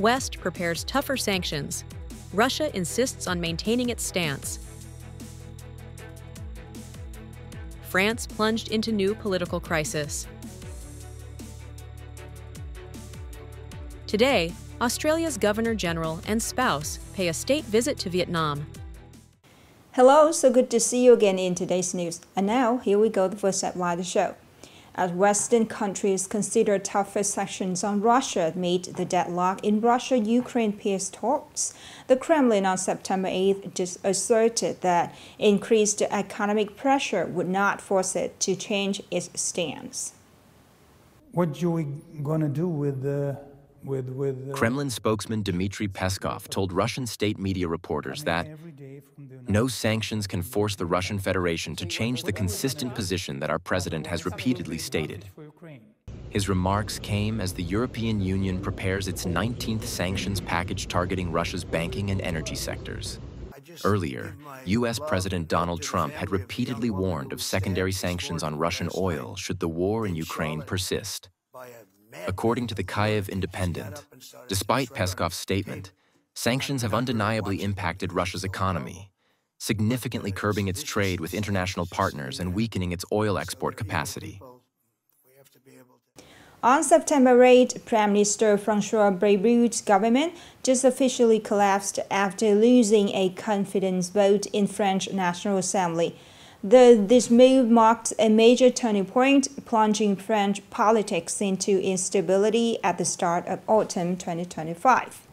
West prepares tougher sanctions. Russia insists on maintaining its stance. France plunged into new political crisis. Today, Australia's Governor-General and spouse pay a state visit to Vietnam. Hello, so good to see you again in today's news. And now, here we go, the first headline of the show. As Western countries consider tougher sanctions on Russia amid the deadlock in Russia-Ukraine peace talks, the Kremlin on September 8th just asserted that increased economic pressure would not force it to change its stance. What are we going to do with Kremlin spokesman Dmitry Peskov told Russian state media reporters that no sanctions can force the Russian Federation to change the consistent position that our president has repeatedly stated. His remarks came as the European Union prepares its 19th sanctions package targeting Russia's banking and energy sectors. Earlier, U.S. President Donald Trump had repeatedly warned of secondary sanctions on Russian oil should the war in Ukraine persist. According to the Kyiv Independent, despite Peskov's statement, sanctions have undeniably impacted Russia's economy, significantly curbing its trade with international partners and weakening its oil export capacity. On September 8, Prime Minister François Bayrou's government just officially collapsed after losing a confidence vote in French National Assembly. This move marked a major turning point, plunging French politics into instability at the start of autumn 2025.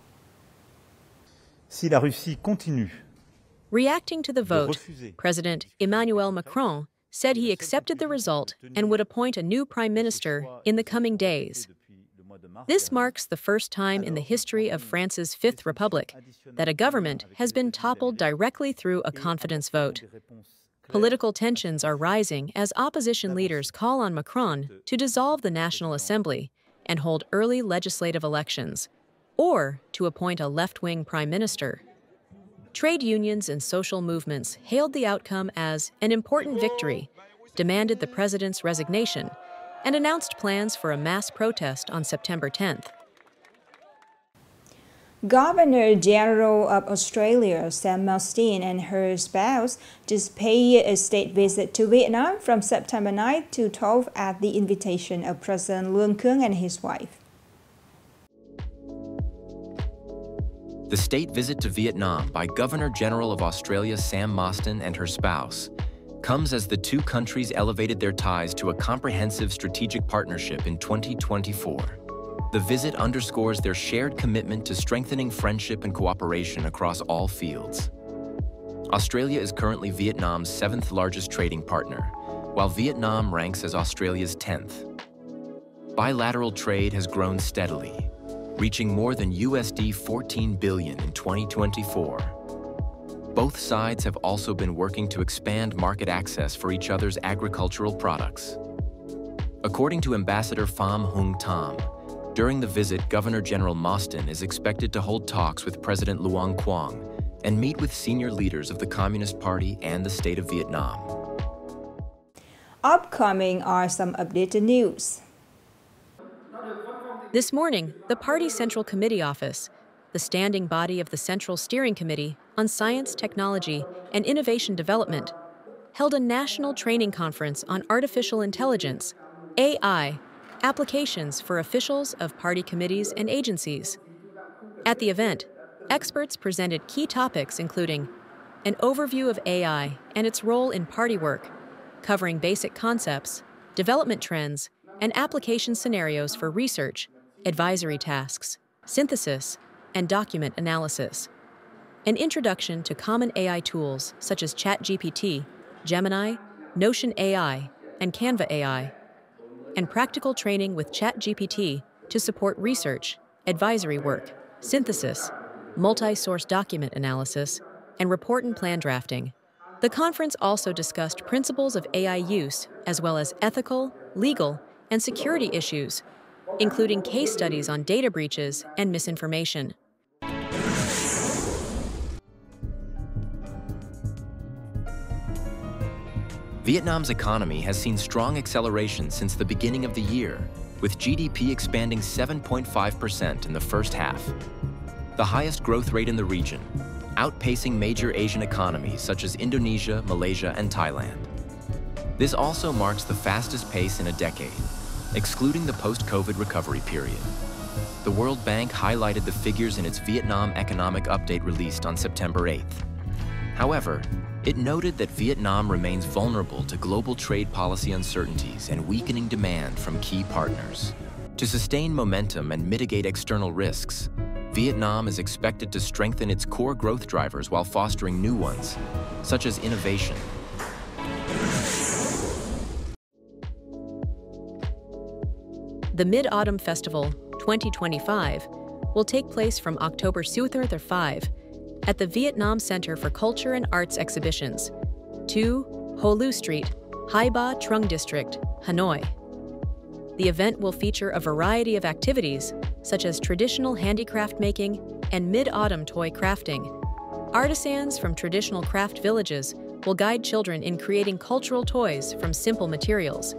Si la Russie continue. Reacting to the vote, President Emmanuel Macron said he accepted the result and would appoint a new prime minister in the coming days. This marks the first time in the history of France's Fifth Republic that a government has been toppled directly through a confidence vote. Political tensions are rising as opposition leaders call on Macron to dissolve the National Assembly and hold early legislative elections, or to appoint a left-wing prime minister. Trade unions and social movements hailed the outcome as an important victory, demanded the president's resignation, and announced plans for a mass protest on September 10th. Governor-General of Australia, Sam Mostyn, and her spouse just paid a state visit to Vietnam from September 9th to 12th at the invitation of President Luân Cương and his wife. The state visit to Vietnam by Governor-General of Australia Sam Mostyn and her spouse comes as the two countries elevated their ties to a comprehensive strategic partnership in 2024. The visit underscores their shared commitment to strengthening friendship and cooperation across all fields. Australia is currently Vietnam's 7th largest trading partner, while Vietnam ranks as Australia's 10th. Bilateral trade has grown steadily, reaching more than USD 14 billion in 2024. Both sides have also been working to expand market access for each other's agricultural products. According to Ambassador Pham Hung Tam, during the visit, Governor-General Mostyn is expected to hold talks with President Luong Quang and meet with senior leaders of the Communist Party and the state of Vietnam. Upcoming are some updated news. This morning, the party's Central Committee Office, the standing body of the Central Steering Committee on Science, Technology, and Innovation Development, held a national training conference on artificial intelligence, AI, applications for officials of party committees and agencies. At the event, experts presented key topics including an overview of AI and its role in party work, covering basic concepts, development trends, and application scenarios for research, advisory tasks, synthesis, and document analysis. An introduction to common AI tools such as ChatGPT, Gemini, Notion AI, and Canva AI, and practical training with ChatGPT to support research, advisory work, synthesis, multi-source document analysis, and report and plan drafting. The conference also discussed principles of AI use, as well as ethical, legal, and security issues, including case studies on data breaches and misinformation. Vietnam's economy has seen strong acceleration since the beginning of the year, with GDP expanding 7.5% in the first half. the highest growth rate in the region, outpacing major Asian economies such as Indonesia, Malaysia, and Thailand. This also marks the fastest pace in a decade, excluding the post-COVID recovery period. The World Bank highlighted the figures in its Vietnam Economic Update released on September 8th. However, it noted that Vietnam remains vulnerable to global trade policy uncertainties and weakening demand from key partners. To sustain momentum and mitigate external risks, Vietnam is expected to strengthen its core growth drivers while fostering new ones, such as innovation. The Mid-Autumn Festival 2025 will take place from October 2 to 5 at the Vietnam Center for Culture and Arts Exhibitions, 2 Ho Lu Street, Hai Ba Trung District, Hanoi. The event will feature a variety of activities, such as traditional handicraft making and mid-autumn toy crafting. Artisans from traditional craft villages will guide children in creating cultural toys from simple materials,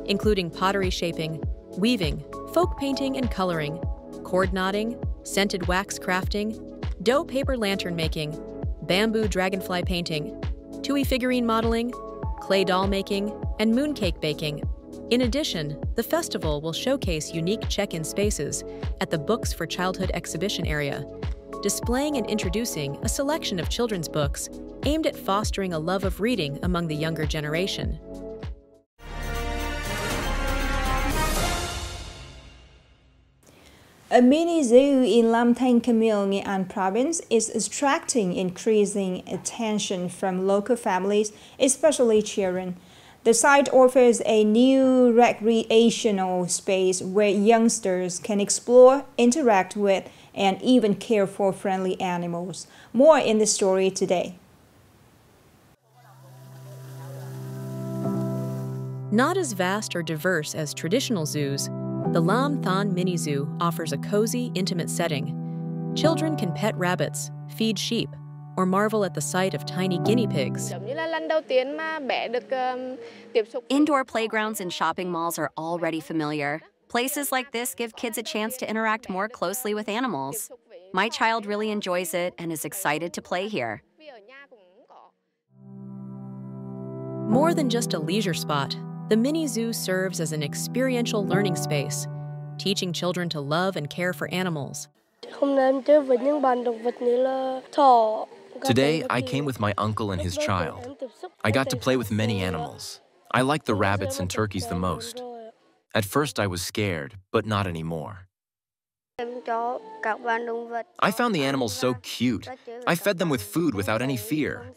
including pottery shaping, weaving, folk painting and coloring, cord knotting, scented wax crafting, dough paper lantern making, bamboo dragonfly painting, Tui figurine modeling, clay doll making, and mooncake baking. In addition, the festival will showcase unique check-in spaces at the Books for Childhood exhibition area, displaying and introducing a selection of children's books aimed at fostering a love of reading among the younger generation. A mini zoo in Thanh, Nghệ An province is attracting increasing attention from local families, especially children. The site offers a new recreational space where youngsters can explore, interact with, and even care for friendly animals. More in the story today. Not as vast or diverse as traditional zoos, the Lam Than Mini Zoo offers a cozy, intimate setting. Children can pet rabbits, feed sheep, or marvel at the sight of tiny guinea pigs. Indoor playgrounds and shopping malls are already familiar. Places like this give kids a chance to interact more closely with animals. My child really enjoys it and is excited to play here. More than just a leisure spot, the mini zoo serves as an experiential learning space, teaching children to love and care for animals. Today, I came with my uncle and his child. I got to play with many animals. I like the rabbits and turkeys the most. At first, I was scared, but not anymore. I found the animals so cute. I fed them with food without any fear.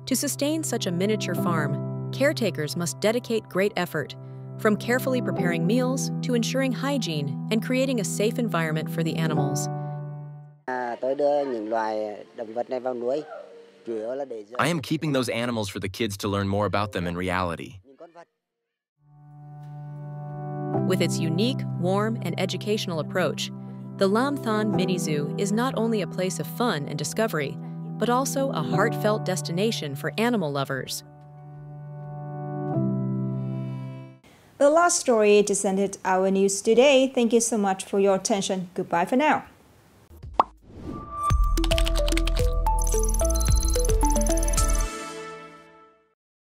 To sustain such a miniature farm, caretakers must dedicate great effort, from carefully preparing meals to ensuring hygiene and creating a safe environment for the animals. I am keeping those animals for the kids to learn more about them in reality. With its unique, warm, and educational approach, the Lam Than Mini Zoo is not only a place of fun and discovery, but also a heartfelt destination for animal lovers. The last story just ended our news today. Thank you so much for your attention. Goodbye for now.